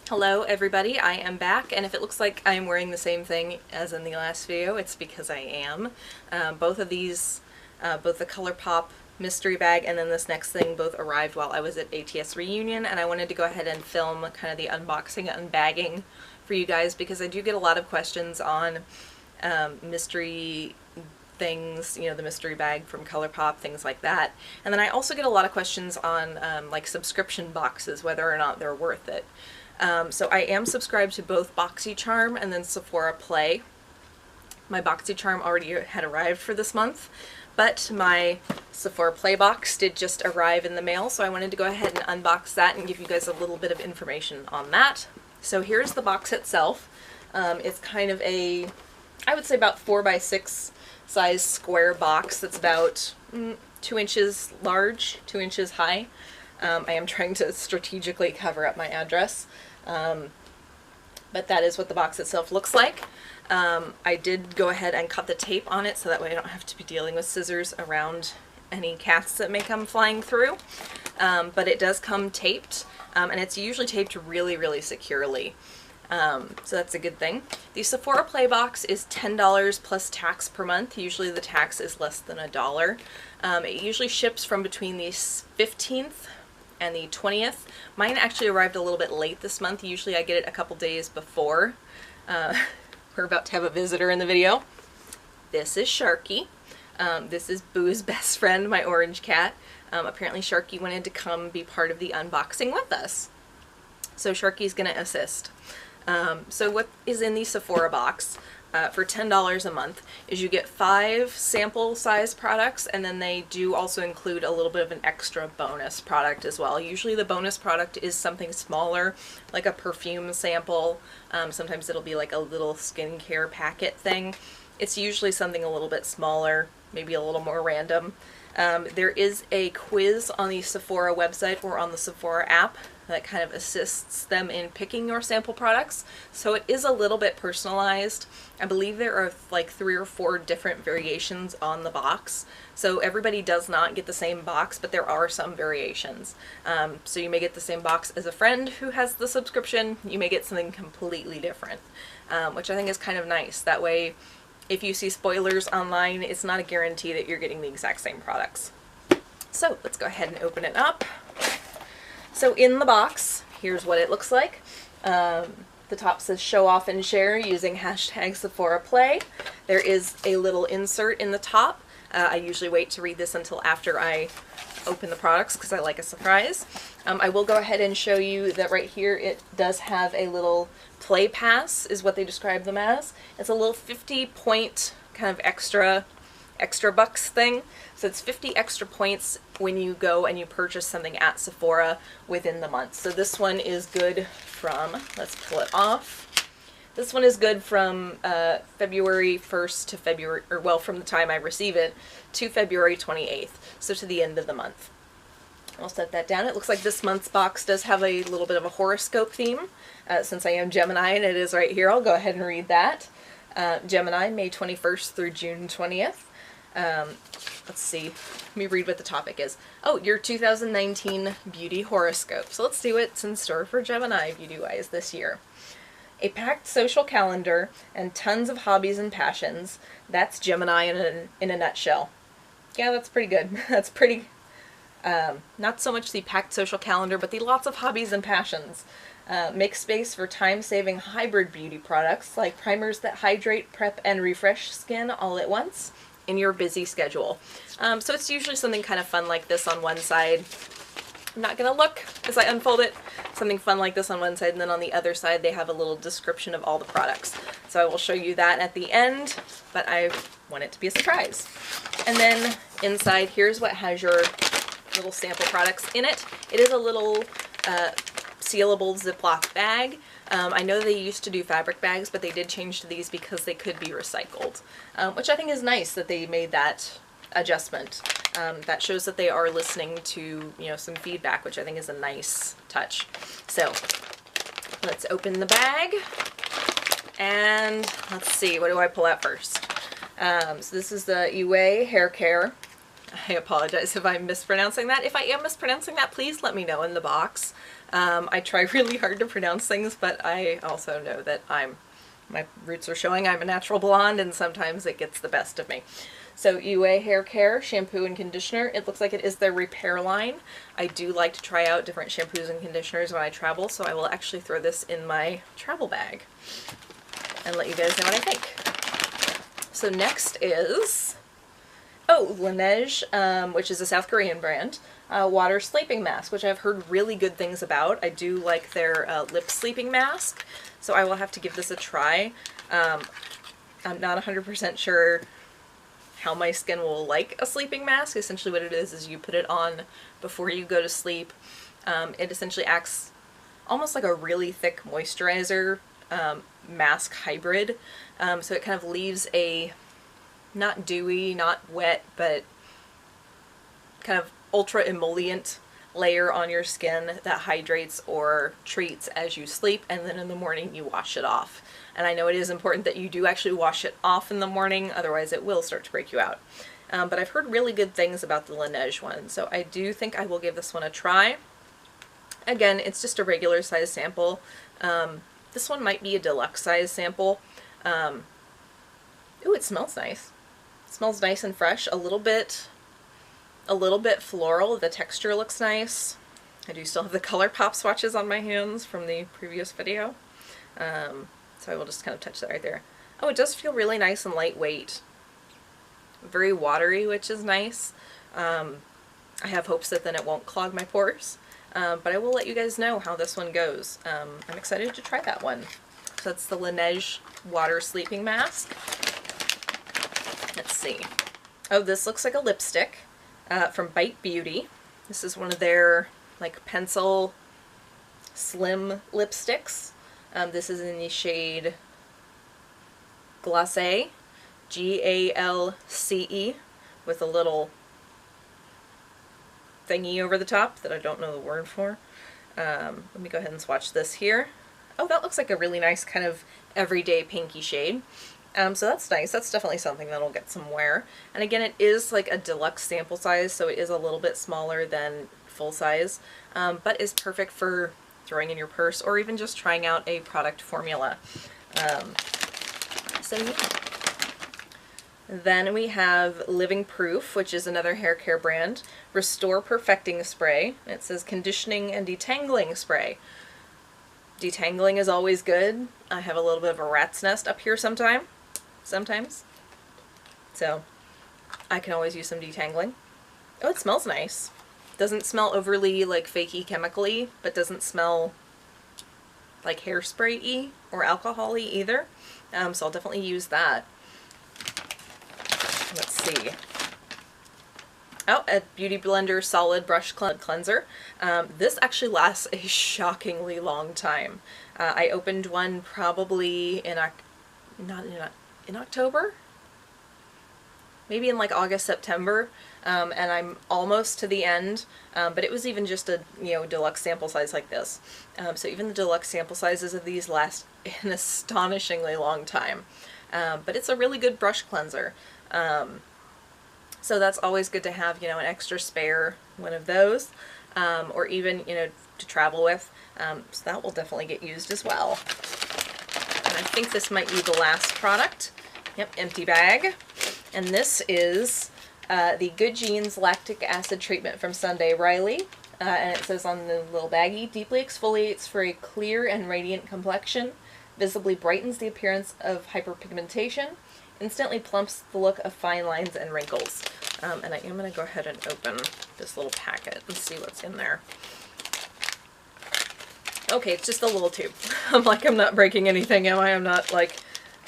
Hello everybody, I am back, and if it looks like I'm wearing the same thing as in the last video, it's because I am. Both of these, both the ColourPop mystery bag and then this next thing, both arrived while I was at ATS Reunion, and I wanted to go ahead and film kind of the unboxing and unbagging for you guys because I do get a lot of questions on mystery things, you know, the mystery bag from ColourPop, things like that. And then I also get a lot of questions on like subscription boxes, whether or not they're worth it. So I am subscribed to both BoxyCharm and then Sephora Play. My BoxyCharm already had arrived for this month, but my Sephora Play box did just arrive in the mail, so I wanted to go ahead and unbox that and give you guys a little bit of information on that. So here's the box itself. It's kind of a, I would say about 4x6 size square box that's about 2 inches large, 2 inches high. I am trying to strategically cover up my address, but that is what the box itself looks like. I did go ahead and cut the tape on it so that way I don't have to be dealing with scissors around any cats that may come flying through. But it does come taped, and it's usually taped really securely. So that's a good thing. The Sephora Play box is $10 plus tax per month. Usually the tax is less than $1. It usually ships from between the 15th and the 20th. Mine actually arrived a little bit late this month. Usually I get it a couple days before. We're about to have a visitor in the video. This is Sharky. This is Boo's best friend, my orange cat. Apparently Sharky wanted to come be part of the unboxing with us. So Sharky's gonna assist. So what is in the Sephora box for $10 a month is you get 5 sample size products, and then they do also include a little bit of an extra bonus product as well. Usually the bonus product is something smaller, like a perfume sample. Sometimes it'll be like a little skincare packet thing. It's usually something a little bit smaller, maybe a little more random. There is a quiz on the Sephora website or on the Sephora app that kind of assists them in picking your sample products. So it is a little bit personalized. I believe there are like 3 or 4 different variations on the box. So everybody does not get the same box, but there are some variations. So you may get the same box as a friend who has the subscription. You may get something completely different, which I think is kind of nice. That way, if you see spoilers online, it's not a guarantee that you're getting the exact same products. So let's go ahead and open it up. So in the box, here's what it looks like. The top says show off and share using hashtag Sephora Play. There is a little insert in the top. I usually wait to read this until after I open the products because I like a surprise. I will go ahead and show you that right here it does have a little play pass, is what they describe them as. It's a little 50-point kind of extra bucks thing. So it's 50 extra points when you go and you purchase something at Sephora within the month. So this one is good from, let's pull it off. This one is good from February 1st to February, or well, from the time I receive it to February 28th, so to the end of the month. I'll set that down. It looks like this month's box does have a little bit of a horoscope theme. Since I am Gemini and it is right here, I'll go ahead and read that. Gemini, May 21st through June 20th. Let's see, let me read what the topic is. Oh, your 2019 beauty horoscope. So let's see what's in store for Gemini beauty-wise this year. A packed social calendar and tons of hobbies and passions. That's Gemini in a nutshell. Yeah, that's pretty good. That's pretty, not so much the packed social calendar, but the lots of hobbies and passions. Make space for time-saving hybrid beauty products like primers that hydrate, prep, and refresh skin all at once in your busy schedule. So it's usually something kind of fun like this on one side. I'm not gonna look as I unfold it. Something fun like this on one side, and then on the other side they have a little description of all the products. So I will show you that at the end, but I want it to be a surprise. And then inside, here's what has your little sample products in it. It is a little sealable Ziploc bag. I know they used to do fabric bags, but they did change to these because they could be recycled, which I think is nice that they made that adjustment. That shows that they are listening to, you know, some feedback, which I think is a nice touch. So let's open the bag, and let's see, what do I pull out first? So this is the Uwe hair care. I apologize if I'm mispronouncing that. If I am mispronouncing that, please let me know in the box. I try really hard to pronounce things, but I also know that my roots are showing. I'm a natural blonde, and sometimes it gets the best of me. So UA Hair Care Shampoo and Conditioner. It looks like it is their repair line. I do like to try out different shampoos and conditioners when I travel, so I will actually throw this in my travel bag and let you guys know what I think. So next is, Laneige, which is a South Korean brand, water sleeping mask, which I've heard really good things about. I do like their lip sleeping mask, so I will have to give this a try. I'm not 100% sure how my skin will like a sleeping mask. Essentially what it is you put it on before you go to sleep. It essentially acts almost like a really thick moisturizer mask hybrid. So it kind of leaves a not dewy, not wet, but kind of ultra emollient layer on your skin that hydrates or treats as you sleep, and then in the morning you wash it off. And I know it is important that you do actually wash it off in the morning, otherwise it will start to break you out. But I've heard really good things about the Laneige one, so I do think I will give this one a try. Again, it's just a regular size sample. This one might be a deluxe size sample. Ooh, it smells nice. It smells nice and fresh, a little bit floral. The texture looks nice. I do still have the ColourPop swatches on my hands from the previous video. So I will just kind of touch that right there. Oh, it does feel really nice and lightweight. Very watery, which is nice. I have hopes that then it won't clog my pores. But I will let you guys know how this one goes. I'm excited to try that one. So that's the Laneige Water Sleeping Mask. Let's see. Oh, this looks like a lipstick from Bite Beauty. This is one of their like pencil slim lipsticks. This is in the shade Glacé, Galce, with a little thingy over the top that I don't know the word for. Let me go ahead and swatch this here. Oh, that looks like a really nice kind of everyday pinky shade. So that's nice. That's definitely something that'll get some wear. And again, it is like a deluxe sample size, so it is a little bit smaller than full size, but is perfect for throwing in your purse or even just trying out a product formula. So yeah. Then we have Living Proof, which is another hair care brand. Restore Perfecting Spray. It says conditioning and detangling spray. Detangling is always good. I have a little bit of a rat's nest up here sometimes. So I can always use some detangling. Oh, it smells nice. Doesn't smell overly like fakey chemically, but doesn't smell like hairspray-y or alcohol-y either. So I'll definitely use that. Let's see. Oh, a Beauty Blender Solid Brush Cleanser. This actually lasts a shockingly long time. I opened one probably in October? Maybe in like August, September, and I'm almost to the end, but it was even just a deluxe sample size like this. So even the deluxe sample sizes of these last an astonishingly long time. But it's a really good brush cleanser. So that's always good to have, an extra spare one of those, or even, to travel with. So that will definitely get used as well. And I think this might be the last product. Yep, empty bag. And this is the Good Genes Lactic Acid Treatment from Sunday Riley. And it says on the little baggie, deeply exfoliates for a clear and radiant complexion, visibly brightens the appearance of hyperpigmentation, instantly plumps the look of fine lines and wrinkles. And I am going to go ahead and open this little packet and see what's in there. Okay, it's just a little tube. I'm not breaking anything, am I? I'm not like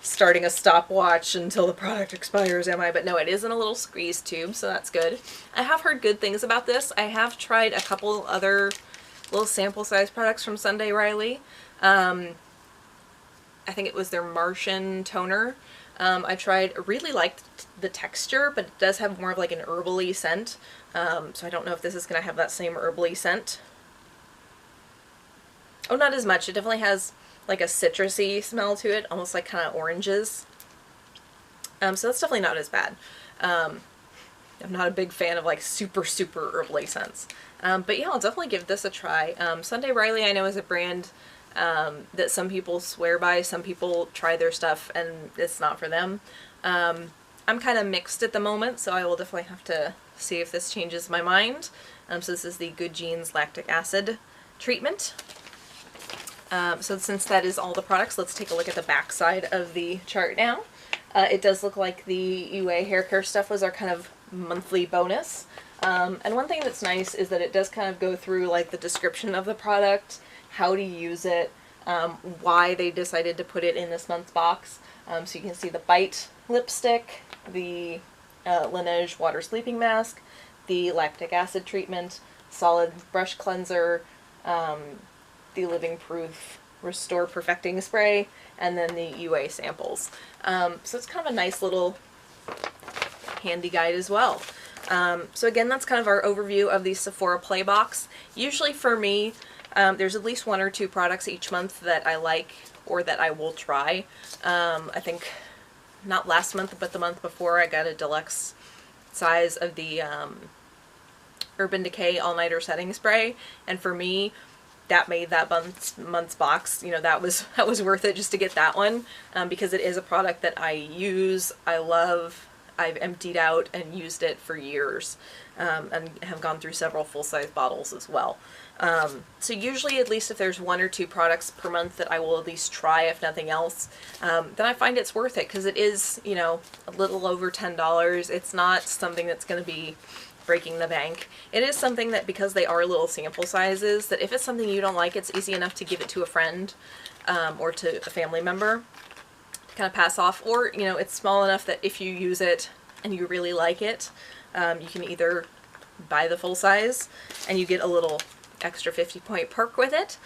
starting a stopwatch until the product expires, am I? But no, it is in a little squeeze tube, so that's good. I have heard good things about this. I have tried a couple other little sample size products from Sunday Riley. I think it was their Martian toner. I really liked the texture, but it does have more of like an herbally scent. So I don't know if this is going to have that same herbally scent. Oh, not as much. It definitely has like a citrusy smell to it, almost like kind of oranges. So that's definitely not as bad. I'm not a big fan of like super herbally scents. But yeah, I'll definitely give this a try. Sunday Riley I know is a brand that some people swear by. Some people try their stuff and it's not for them. I'm kind of mixed at the moment, so I will definitely have to see if this changes my mind. So this is the Good Genes lactic acid treatment. So since that is all the products, let's take a look at the back side of the chart now. It does look like the UA hair care stuff was our kind of monthly bonus. And one thing that's nice is that it does kind of go through like the description of the product, how to use it, why they decided to put it in this month's box. So you can see the Bite lipstick, the Laneige water sleeping mask, the lactic acid treatment, solid brush cleanser, the Living Proof Restore Perfecting Spray, and then the UA samples. So it's kind of a nice little handy guide as well. So again, that's kind of our overview of the Sephora Play Box. Usually for me, there's at least 1 or 2 products each month that I like or that I will try. I think not last month, but the month before, I got a deluxe size of the Urban Decay All-Nighter Setting Spray, and for me, that made that month's box, you know, that was worth it just to get that one, because it is a product that I use, I love, I've emptied out and used it for years, and have gone through several full-size bottles as well. So usually, at least if there's 1 or 2 products per month that I will at least try, if nothing else, then I find it's worth it, because it is, you know, a little over $10. It's not something that's going to be breaking the bank. It is something that, because they are little sample sizes, that if it's something you don't like, it's easy enough to give it to a friend, or to a family member to kind of pass off, or, you know, it's small enough that if you use it and you really like it, you can either buy the full size and you get a little extra 50-point perk with it,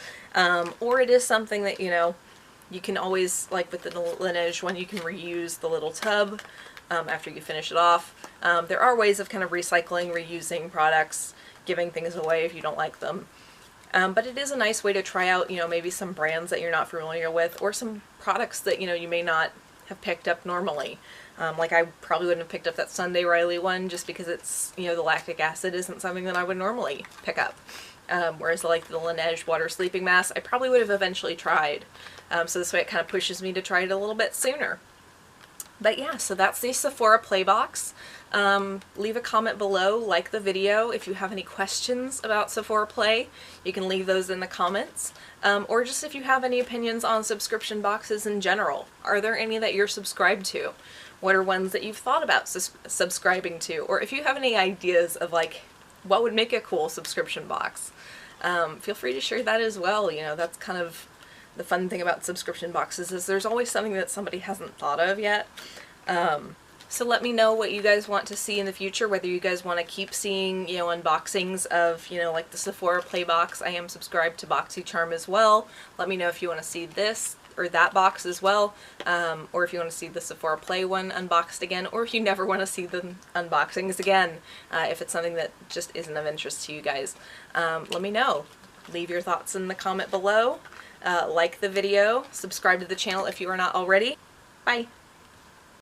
or it is something that, you know, you can always, like with the Laneige one, you can reuse the little tub after you finish it off. There are ways of kind of recycling, reusing products, giving things away if you don't like them. But it is a nice way to try out, you know, maybe some brands that you're not familiar with, or some products that, you know, you may not have picked up normally. Like I probably wouldn't have picked up that Sunday Riley one just because it's, you know, the lactic acid isn't something that I would normally pick up. Whereas like the Laneige water sleeping mask, I probably would have eventually tried. So this way it kind of pushes me to try it a little bit sooner. But yeah, so that's the Sephora Play Box. Leave a comment below, like the video. If you have any questions about Sephora Play, you can leave those in the comments. Or just if you have any opinions on subscription boxes in general. Are there any that you're subscribed to? What are ones that you've thought about subscribing to? Or if you have any ideas of like, what would make a cool subscription box? Feel free to share that as well. You know, that's kind of the fun thing about subscription boxes, is there's always something that somebody hasn't thought of yet. So let me know what you guys want to see in the future, whether you guys want to keep seeing, you know, unboxings of, you know, like the Sephora Play Box. I am subscribed to BoxyCharm as well. Let me know if you want to see this or that box as well, or if you want to see the Sephora Play one unboxed again, or if you never want to see the unboxings again, if it's something that just isn't of interest to you guys. Let me know. Leave your thoughts in the comment below. Like the video, subscribe to the channel if you are not already. Bye!